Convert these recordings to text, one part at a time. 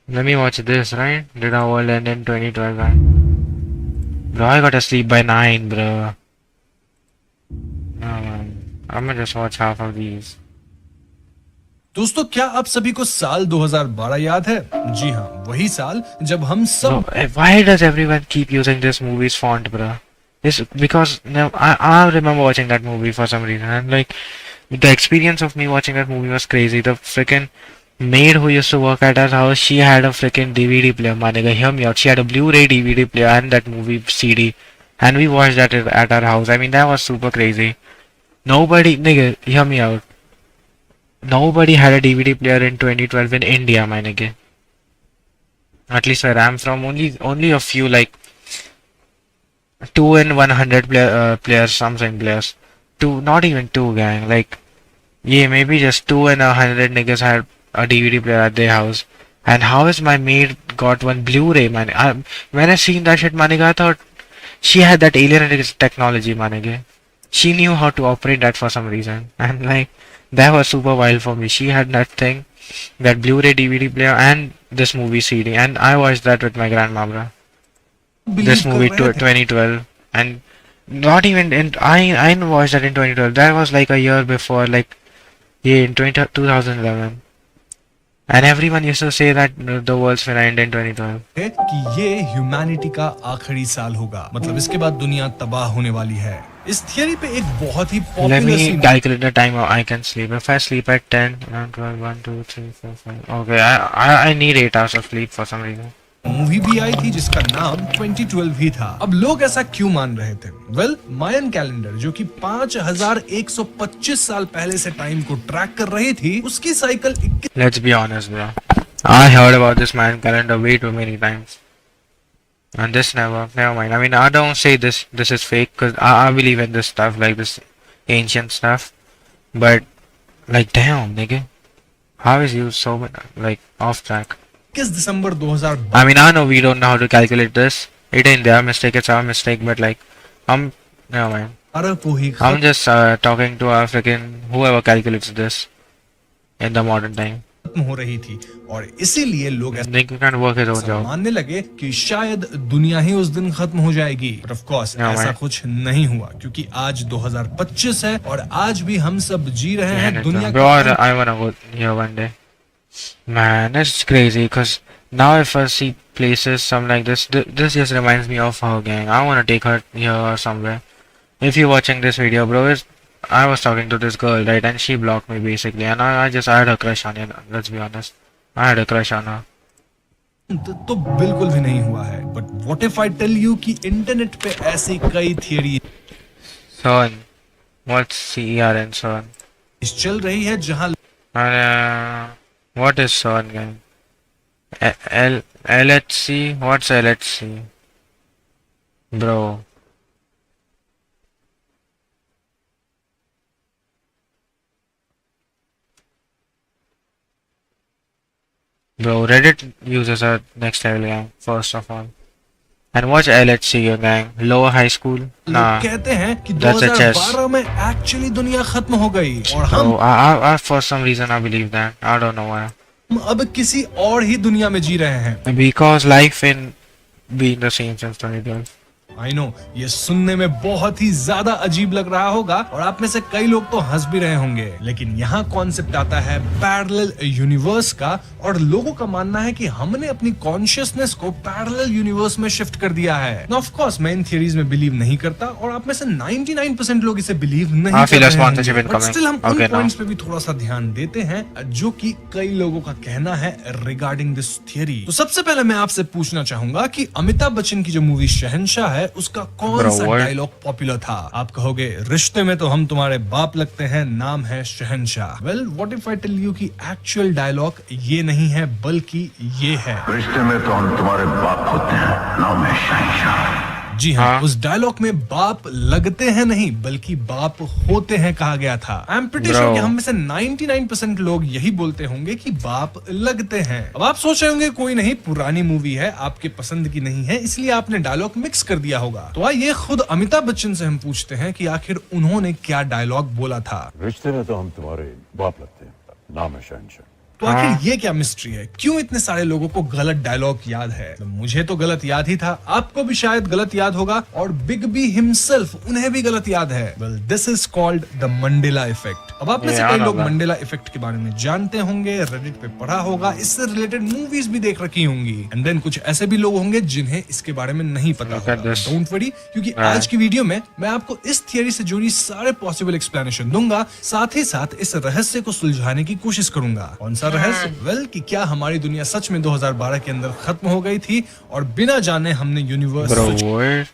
Let me watch this, right? Did our world end in 2012, right? Bro, I gotta sleep by 9, bro. No, man. I'm gonna just watch half of these. दोस्तों, क्या आप सभी को साल 2012 याद है? जी हाँ, वही साल जब हम सब Bro, why does everyone keep using this movie's font, bro? It's because no, I remember watching that movie for some reason, and like the experience of me watching that movie was crazy. The freaking maid who used to work at our house, she had a freaking DVD player. Manega, hear me out. She had a Blu-ray DVD player and that movie CD, and we watched that at our house. I mean, that was super crazy. Nobody, nigga, hear me out. Nobody had a DVD player in 2012 in India, my nigga. At least where I'm from, only a few, like 2 in 100 players, something players. Two, not even two, gang. Like, yeah, maybe just 2 in 100 niggas had a DVD player at their house. And how is my maid got one Blu-ray, man? When I seen that shit, man, I thought she had that alien technology, man. She knew how to operate that for some reason, and like that was super wild for me. She had that thing, that Blu-ray DVD player, and this movie CD, and I watched that with my grandma, bro. This believe कर movie रहे थे 2012, and not even in I didn't watch that in 2012. That was like a year before, like yeah, in 2011. And everyone used to say that the world's gonna end in 2012. कि ये humanity का आखिरी साल होगा, मतलब इसके बाद दुनिया तबाह होने वाली है। इस थियरी पे एक बहुत ही Let popular me calculate the time I can sleep. If I sleep at 10, 11, 12, 1, 2, 3, 4, 5. Okay, I need 8 hours of sleep for some reason. Movie भी आई थी जिसका नाम 2012 ही था। अब लोग ऐसा क्यों मान रहे थे? वेल, मायन कैलेंडर जो कि 5125 साल पहले से टाइम को ट्रैक कर रही थी, उसकी cycle Let's be honest, bro. I heard about this Mayan calendar way too many times. And this never mind. I mean, I don't say this is fake because I believe in this stuff, like this ancient stuff. But, like, damn, nigga. How is you so, like, off track? 21 December 2012 I mean, I know we don't know how to calculate this. It ain't their mistake, it's our mistake, but like, never mind. को ही I'm just talking to our freaking whoever calculates this in the modern time. खत्म हो रही थी और इसीलिए लोग They can work his own ऐसा job. मानने लगे कि शायद दुनिया ही उस दिन खत्म हो जाएगी। But of course, No, ऐसा man. कुछ नहीं हुआ क्योंकि आज 2025 है और आज भी हम सब जी रहे हैं दुनिया Bro, का I wanna go here one day. Man, it's crazy because now if I see places, some like this, this just reminds me of her gang. I wanna take her here or somewhere. If you're watching this video, bro, I was talking to this girl, right, and she blocked me basically, and I had a crush on her. Let's be honest, I had a crush on her. तो बिल्कुल भी नहीं हुआ है। But what if I tell you कि internet पे ऐसी कई theory Son, what's CERN, son? चल रही है जहां What is son, gang? LHC? What's LHC? Bro. Bro, Reddit users are next level, gang, first of all. And what's LHC, gang? Lower high school? Nah. लोग कहते हैं कि That's a chess. 2012 में actually दुनिया खत्म हो गई और हम Bro, for some reason I believe that. I don't know why. अब किसी और ही दुनिया में जी रहे हैं। Because life in being the same since 2012. I know ये सुनने में बहुत ही ज्यादा अजीब लग रहा होगा और आप में से कई लोग तो हंस भी रहे होंगे, लेकिन यहाँ कॉन्सेप्ट आता है पैरेलल यूनिवर्स का और लोगों का मानना है कि हमने अपनी कॉन्शियसनेस को पैरेलल यूनिवर्स में शिफ्ट कर दिया है। ऑफ कोर्स मैं इन थियरीज में बिलीव नहीं करता और आप में से 99% लोग इसे बिलीव नहीं कर रहे हैं, बट स्टिल हम उन पॉइंट्स पे भी थोड़ा सा ध्यान देते हैं जो कि कई लोगों का कहना है रिगार्डिंग दिस थियरी। तो सबसे पहले मैं आपसे पूछना चाहूंगा कि अमिताभ बच्चन की जो मूवी शहंशाह है उसका कौन सा डायलॉग पॉपुलर था? आप कहोगे रिश्ते में तो हम तुम्हारे बाप लगते हैं, नाम है Shahenshah. Well, what if I tell you कि एक्चुअल डायलॉग ये नहीं है बल्कि ये है, रिश्ते में तो हम तुम्हारे बाप होते हैं, नाम है शहंशाह। जी हाँ, उस डायलॉग में बाप लगते हैं नहीं बल्कि बाप होते हैं कहा गया था। आई एम प्रीटी श्योर कि हम में से 99% लोग यही बोलते होंगे कि बाप लगते हैं। अब आप सोच रहे होंगे कोई नहीं, पुरानी मूवी है, आपके पसंद की नहीं है, इसलिए आपने डायलॉग मिक्स कर दिया होगा। तो आइए खुद अमिताभ बच्चन से हम पूछते हैं कि आखिर उन्होंने क्या डायलॉग बोला था। रिश्ते में तो हम तुम्हारे बाप लगते हैं, नाम है शहंशाह। तो आखिर ये क्या मिस्ट्री है? क्यों इतने सारे लोगों को गलत डायलॉग याद है? तो मुझे तो गलत याद ही था, आपको भी शायद गलत याद होगा, और बिग बी हिमसेल्फ उन्हें भी गलत याद है। Well, this is called the Mandela effect. अब आप में से कई लोग मंडेला इफेक्ट के बारे में जानते होंगे, रेडिट पे पढ़ा होगा, इससे रिलेटेड मूवीज भी देख रखी होंगी, एंड देन कुछ ऐसे भी लोग होंगे जिन्हें इसके बारे में नहीं पता होगा। डोंट वरी, क्योंकि आज की वीडियो में मैं आपको इस थियरी से जुड़ी सारे पॉसिबल एक्सप्लेनेशन दूंगा, साथ ही साथ इस रहस्य को सुलझाने की कोशिश करूंगा। कौन सा रहस्य? वेल, कि क्या हमारी दुनिया सच में 2012 के अंदर खत्म हो गई थी और बिना जाने हमने यूनिवर्स स्विच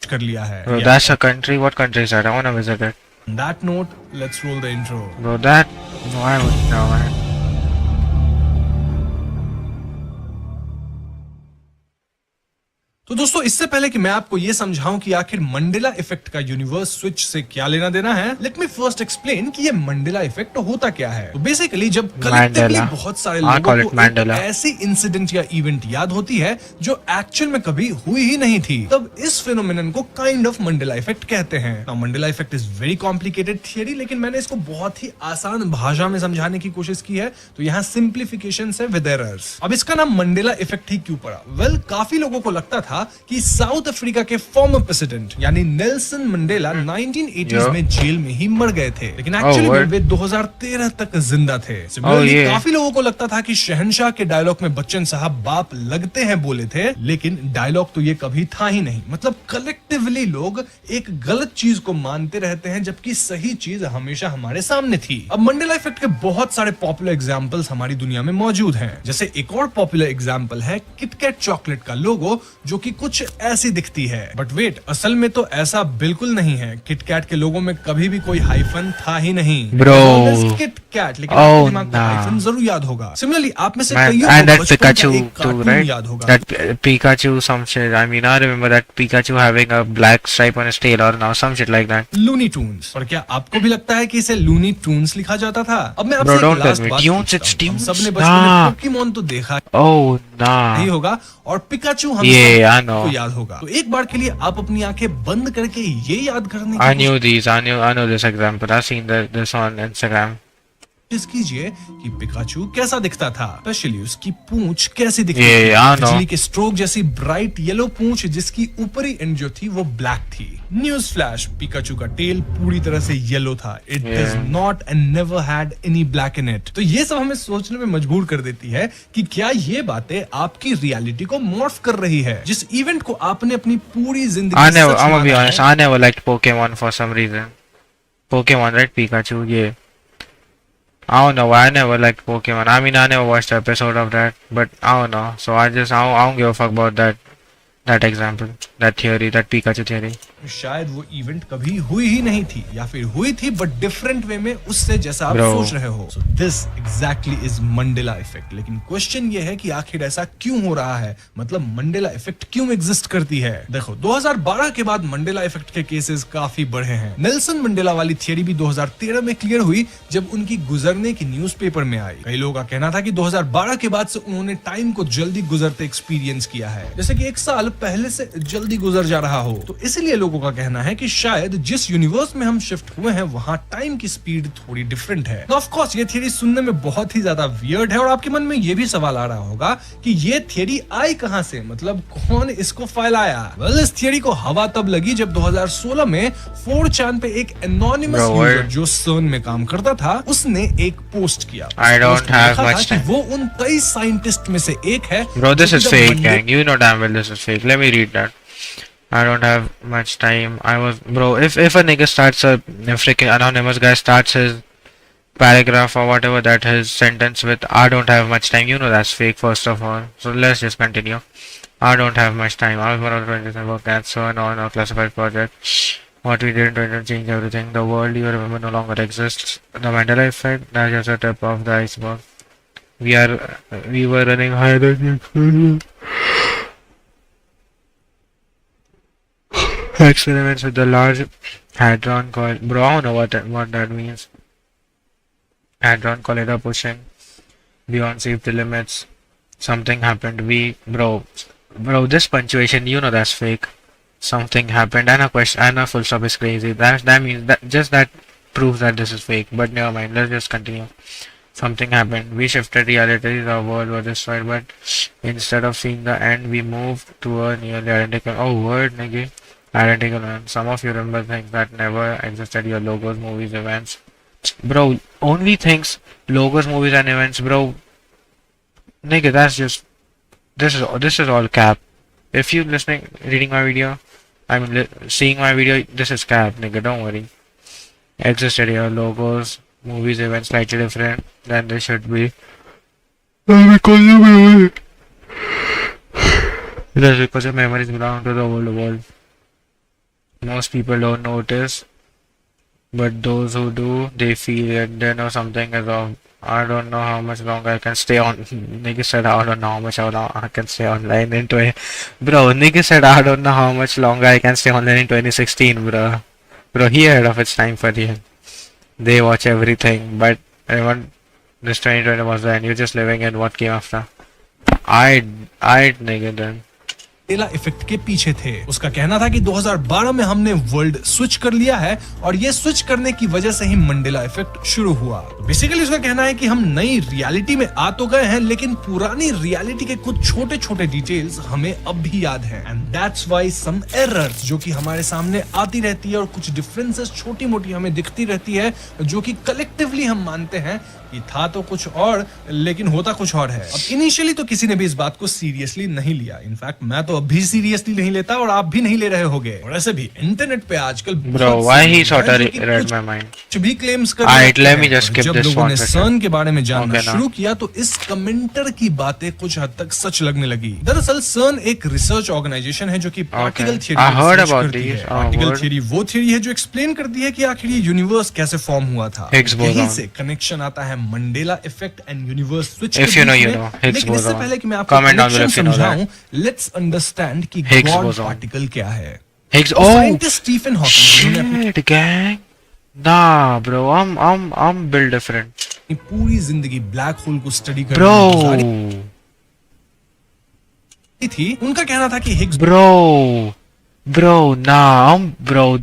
कर लिया है? Bro, that's a country. What country is that? I wanna visit it. On that note, let's roll the intro. Bro, that... No, I wouldn't know, man. तो दोस्तों, इससे पहले कि मैं आपको यह समझाऊं कि आखिर मंडेला इफेक्ट का यूनिवर्स स्विच से क्या लेना देना है, लेट मी फर्स्ट एक्सप्लेन कि ये मंडेला इफेक्ट होता क्या है। तो बेसिकली जब कलेक्टिवली बहुत सारे लोगों को ऐसी इंसिडेंट या इवेंट याद होती है जो एक्चुअल में कभी हुई ही नहीं थी, तब इस फिनोमिनन को काइंड ऑफ मंडेला इफेक्ट कहते हैं। Now Mandela effect is very complicated theory, लेकिन मैंने इसको बहुत ही आसान भाषा में समझाने की कोशिश की है, तो यहाँ सिंप्लीफिकेशन है विद एरर्स। अब इसका नाम मंडेला इफेक्ट ही क्यों पड़ा? वेल, काफी लोगों को लगता था कि साउथ अफ्रीका के फॉर्मर प्रेसिडेंट यानी नेल्सन मंडेला 1980s में जेल में ही मर गए थे, लेकिन एक्चुअली में वे 2013 तक जिंदा थे। सिमिलरली काफी लोगों को लगता था कि शहंशाह के डायलॉग में बच्चन साहब बाप लगते हैं बोले थे, लेकिन डायलॉग तो ये कभी था ही नहीं। मतलब कलेक्टिवली लोग एक गलत चीज को मानते रहते हैं, जबकि सही चीज हमेशा हमारे सामने थी। अब मंडेला इफेक्ट के बहुत सारे पॉपुलर एग्जाम्पल्स हमारी दुनिया में मौजूद हैं। जैसे एक और पॉपुलर एग्जाम्पल है किटकैट चॉकलेट का लोगो, जो कि कुछ ऐसी दिखती है। बट वेट, असल में तो ऐसा बिल्कुल नहीं है। किटकैट के लोगो में कभी भी कोई हाइफन था ही नहीं। ब्रो, किटकैट, लेकिन आपके दिमाग में हाइफन जरूर याद होगा। सिमिलरली आप में से कईयों को बचपन का एक कार्टून याद होगा। That Pikachu, some shit. I mean, I remember that Pikachu having a black stripe on his tail or now some shit like that. Looney Tunes. और क्या आपको भी लगता है कि इसे लूनी टून्स लिखा जाता था? अब मैं आपसे Bro, एक लास्ट बात Tunes, it's पूछता हूँ। Tunes. सबने बचपन में पोकेमॉन तो देखा Oh, nah. नहीं होगा, और पिकाचू हम I know. सबको याद होगा। तो एक बार के लिए आप अपनी आंखें बंद करके ये याद करने I knew these. I know this example. I've seen this on Instagram. कोशिश कीजिए कि पिकाचू कैसा दिखता था, स्पेशली उसकी पूंछ कैसी दिखती Yeah, थी। I know. बिजली के स्ट्रोक जैसी ब्राइट येलो पूंछ जिसकी ऊपरी एंड जो थी वो ब्लैक थी। न्यूज फ्लैश, पिकाचू का टेल पूरी तरह से येलो था। It does not and never had any black in it. तो ये सब हमें सोचने में मजबूर कर देती है कि क्या ये बातें आपकी रियलिटी को मॉर्फ कर रही है। जिस इवेंट को आपने अपनी पूरी जिंदगी I'm gonna be honest. I never liked Pokemon for some reason. Pokemon, right? Pikachu, yeah. I don't know why I never liked Pokemon. I mean, I never watched an episode of that, but I don't know. So I don't give a fuck about that example, that theory, that Pikachu theory. शायद वो event कभी हुई ही नहीं थी, या फिर हुई थी बट डिफरेंट वे में उससे, जैसा आप सोच रहे हो। So this exactly is Mandela effect. लेकिन क्वेश्चन ये है कि आखिर ऐसा क्यों हो रहा है? मतलब मंडेला इफेक्ट क्यों एग्जिस्ट करती है? देखो, 2012 के बाद मंडेला इफेक्ट के केसेस काफी बढ़े हैं। नेल्सन मंडेला वाली थियरी भी 2013 में क्लियर हुई जब उनकी गुजरने की न्यूज़पेपर में आई। कई लोगों का कहना था कि 2012 के बाद से उन्होंने टाइम को जल्दी गुजरते एक्सपीरियंस किया है, जैसे कि एक साल पहले से जल्दी गुजर जा रहा हो। तो इसलिए लोगों का कहना है कि शायद जिस यूनिवर्स में हम शिफ्ट हुए हैं वहां टाइम की स्पीड थोड़ी डिफरेंट है। ऑफ कोर्स ये थियरी सुनने में बहुत ही ज्यादा वियर्ड है, और आपके मन में ये भी सवाल आ रहा होगा कि ये थियरी आई कहां से, मतलब कौन इसको फैलाया? वेल, इस थियरी को हवा तब लगी जब 2016 में 4chan पे एक एनोनिमस यूजर जो CERN में काम करता था, उसने एक पोस्ट किया। I don't have much time. वो उन 23 साइंटिस्ट में से एक है। Bro, this is fake, gang. You know damn well this is fake. Let me read that. I don't have much time. Bro, if a nigga starts a freaking anonymous guy starts his paragraph or whatever that his sentence with, I don't have much time, you know that's fake, first of all. So let's just continue. I don't have much time. I was one of the 20% work at CERN on a classified project. What we did to change everything. The world you remember no longer exists. The Mandela effect, that's just a tip of the iceberg. We were running higher than experiments with the large hadron collider. Bro, I don't know what that means. Hadron collider pushing beyond safety limits. Something happened. Bro, this punctuation, you know that's fake. Something happened, and a question, and a full stop is crazy. That means that proves that this is fake. But never mind. Let's just continue. something happened. We shifted realities, our world was destroyed, but instead of seeing the end, we moved to a nearly identical. Oh, word, nigga. Identical one. Some of you remember things that never existed. Your logos, movies, events. Bro, only things, logos, movies, and events, bro. Nigga, that's just. This is all cap. If you listening, reading my video, seeing my video, this is cap, nigga. Don't worry. Existed here, logos, movies, events slightly different than they should be. That's because your memories belong to the old world. Most people don't notice, but those who do, they feel it. They know something is off. I don't know how much longer I can stay on. Nigga said I don't know how much I can stay online in 20. Bro, nigga said I don't know how much longer I can stay online in 2016, bro. Bro, he ahead of its time for you. They watch everything, but everyone, this 2020 was the end. You're just living in what came after. I nigga then. Mandela effect के पीछे थे। उसका कहना था कि 2012 में हमने world switch कर लिया है और ये स्विच करने की वजह से ही मंडेला इफेक्ट शुरू हुआ। तो बेसिकली उसका कहना है कि हम नई रियलिटी में आ तो गए हैं, लेकिन पुरानी रियलिटी के कुछ छोटे छोटे डिटेल्स हमें अब भी याद हैं। And that's why some errors जो कि हमारे सामने आती रहती है और कुछ डिफरेंसेस छोटी मोटी हमें दिखती रहती है, जो कि कलेक्टिवली हम मानते हैं कि था तो कुछ और लेकिन होता कुछ और है। अब इनिशियली तो किसी ने भी इस बात को सीरियसली नहीं लिया। इनफैक्ट मैं तो अब भी सीरियसली नहीं लेता और आप भी नहीं ले रहे होगे। और ऐसे भी इंटरनेट पे आजकल कुछ भी क्लेम्स कर रहे हैं। जब लोगों ने सन के बारे में जानना शुरू किया तो इस कमेंटर की बातें कुछ हद तक सच लगने लगी। दरअसल सन एक रिसर्च ऑर्गेनाइजेशन है जो कि पार्टिकल थ्योरी वो थ्योरी है जो एक्सप्लेन करती है कि आखिर ये यूनिवर्स कैसे फॉर्म हुआ था। यहीं से कनेक्शन आता है Mandela effect and universe switch. लेकिन इससे पहले कि मैं आपको कनेक्शन समझाऊं, लेट्स अंडरस्टैंड कि गॉड पार्टिकल क्या है। Scientist Stephen Hawking gang. Nah, bro, I'm built different. पूरी जिंदगी ब्लैक होल को स्टडी करने थी। उनका कहना था कि Higgs bro,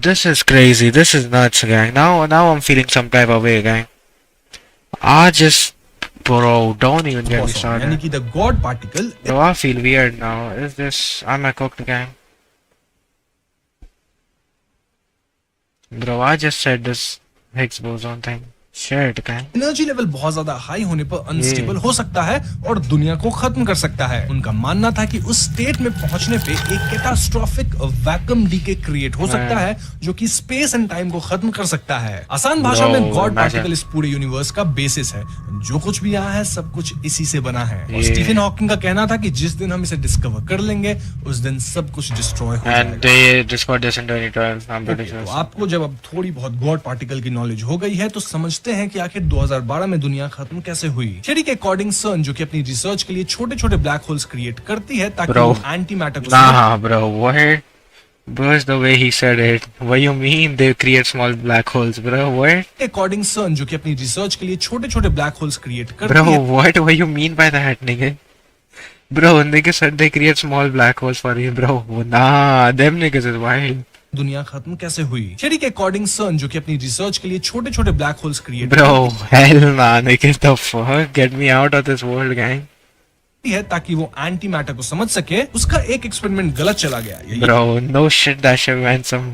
this is crazy. This is nuts, gang. Now I'm feeling some type of way, gang. Bro, don't even get me started. यानी कि the God particle. Bro, I feel weird now. Is this? Am I cooked, gang? Bro, I just said this Higgs boson thing. Shit, gang. Energy level बहुत ज्यादा high होने पर unstable हो सकता है और दुनिया को खत्म कर सकता है। उनका मानना था कि उस स्टेट में पहुंचने पे एक कैटास्ट्रोफिक वैक्यूम डीके क्रिएट हो सकता है जो कि स्पेस एंड टाइम को खत्म कर सकता है। आसान भाषा में गॉड पार्टिकल इस पूरे यूनिवर्स का बेसिस है। जो कुछ भी यहाँ है सब कुछ इसी से बना है। और स्टीफन हॉकिंग का कहना था कि जिस दिन हम इसे डिस्कवर कर लेंगे उस दिन सब कुछ डिस्ट्रॉय हो जाएगा। तो आपको जब अब थोड़ी बहुत गॉड पार्टिकल की नॉलेज हो गई है तो समझते हैं कि आखिर 2012 में दुनिया खत्म कैसे हुई। थ्योरी के अकॉर्डिंग सन जो कि अपनी रिसर्च के लिए छोटे छोटे ब्लैक होल्स क्रिएट करती है ताकि वो एंटी मैटर को Bro, the way he said it. What you mean they create small black holes, bro? What? According सन जो कि अपनी रिसर्च के लिए छोटे छोटे ब्लैक होल्स क्रिएट करती है। Bro, what you mean by that, nigga? Bro, nigga said they create small black holes for you, bro. Nah, them niggas is wild. दुनिया खत्म कैसे हुई? थ्योरी के अकॉर्डिंग सन जो कि अपनी रिसर्च के लिए छोटे छोटे black holes create Bro, hell nah, nigga, the fuck? Get me out of this world, gang. है ताकि वो एंटी मैटर को समझ सके। उसका एक एक्सपेरिमेंट गलत चला गया। Bro, no shit, that shit went some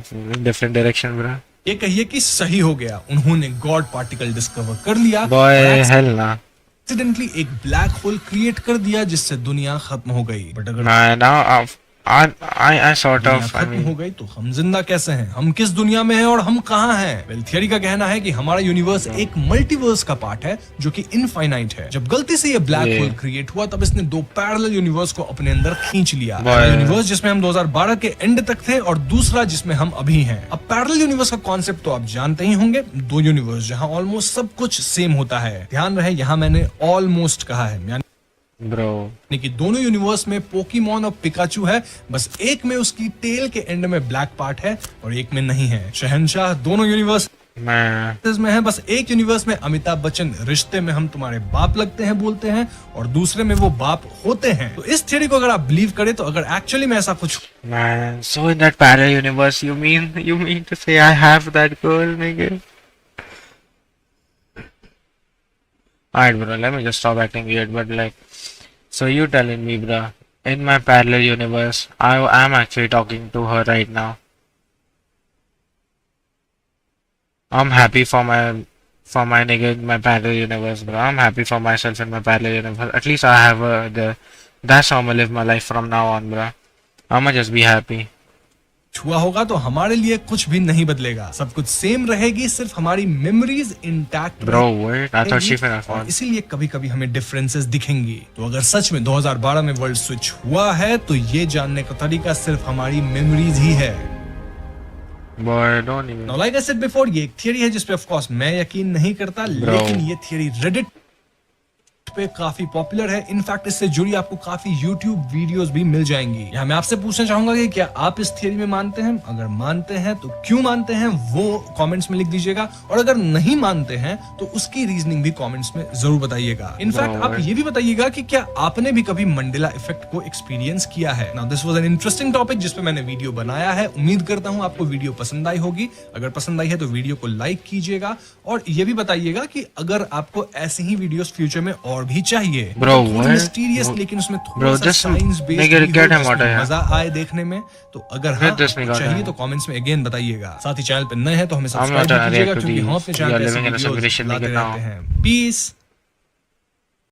different direction, bro. ये कहिए कि सही हो गया। उन्होंने गॉड पार्टिकल डिस्कवर कर लिया। Boy, hell nah. एक्सीडेंटली एक ब्लैक होल क्रिएट कर दिया जिससे दुनिया खत्म हो गई। बट अगर now I sort of खत्म हो गई तो हम जिंदा कैसे हैं? हम किस दुनिया में हैं और हम कहाँ हैं? वेल थ्योरी का कहना है कि हमारा यूनिवर्स एक मल्टीवर्स का पार्ट है जो कि इनफाइनाइट है। जब गलती से ये ब्लैक होल क्रिएट हुआ तब इसने दो पैरेलल यूनिवर्स को अपने अंदर खींच लिया। यूनिवर्स जिसमें हम 2012 के एंड तक थे और दूसरा जिसमें हम अभी हैं। अब पैरेलल यूनिवर्स का कॉन्सेप्ट तो आप जानते ही होंगे। दो यूनिवर्स जहाँ ऑलमोस्ट सब कुछ सेम होता है। ध्यान रहे यहाँ मैंने ऑलमोस्ट कहा है, ब्रो कि दोनों यूनिवर्स में पोकेमॉन और पिकाचू है, बस एक में उसकी टेल के एंड में ब्लैक पार्ट है और एक में नहीं है। शहंशाह दोनों यूनिवर्स में है, बस एक यूनिवर्स में अमिताभ बच्चन रिश्ते में हम तुम्हारे बाप लगते हैं बोलते हैं और दूसरे में वो बाप होते हैं। तो इस थ्योरी को अगर आप बिलीव करें तो अगर एक्चुअली में ऐसा कुछ so in that parallel universe you mean to say I have that girl, nigga? Alright, bro, let me just stop acting weird. But like, so you telling me, bro, in my parallel universe, I am actually talking to her right now. I'm happy for my nigga in my parallel universe, bro. I'm happy for myself in my parallel universe. At least I have that's how I'ma live my life from now on, bro. I'ma just be happy. हुआ होगा तो हमारे लिए कुछ भी नहीं बदलेगा, सब कुछ सेम रहेगी, सिर्फ हमारी memories intact Bro, wait, I thought she finna fall. इसीलिए कभी कभी हमें डिफरेंसेस दिखेंगी। तो अगर सच में 2012 में वर्ल्ड स्विच हुआ है तो ये जानने का तरीका सिर्फ हमारी मेमोरीज ही है। Boy, don't even. Now, like I said before, ये एक थियरी है जिसपे ऑफ कोर्स मैं यकीन नहीं करता, लेकिन ये थियरी रेडिट पे काफी पॉपुलर है। इनफैक्ट इससे जुड़ी आपको काफी YouTube वीडियोस भी मिल जाएंगी। यहाँ मैं आपसे पूछना चाहूंगा कि क्या आप इस थियरी में मानते हैं? अगर मानते हैं तो क्यों मानते हैं वो कमेंट्स में लिख दीजिएगा, और अगर नहीं मानते हैं तो उसकी रीजनिंग भी कमेंट्स में जरूर बताइएगा। इनफैक्ट आप ये भी बताइएगा कि क्या आपने भी कभी मंडेला इफेक्ट को एक्सपीरियंस किया है। Now this was an interesting topic जिसपे मैंने वीडियो बनाया है। उम्मीद करता हूँ आपको वीडियो पसंद आई होगी। अगर पसंद आई है तो वीडियो को लाइक कीजिएगा, और ये भी बताइएगा कि अगर आपको ऐसे ही वीडियोस फ्यूचर में और भी चाहिए, Bro, what? मिस्टीरियस लेकिन उसमें थोड़ा Bro, सा just science nigga, get him out of here. मजा आए देखने में, तो अगर Get हाँ this nigga out of चाहिए here. तो कमेंट्स में अगेन बताइएगा। साथ ही चैनल पे नए हैं तो हमें I'm सब्सक्राइब not a कीजिएगा, react to क्योंकि these. हम अपने You चैनल are पे ऐसे living in a videos simulation, latte nigga, now. रहते हैं। पीस।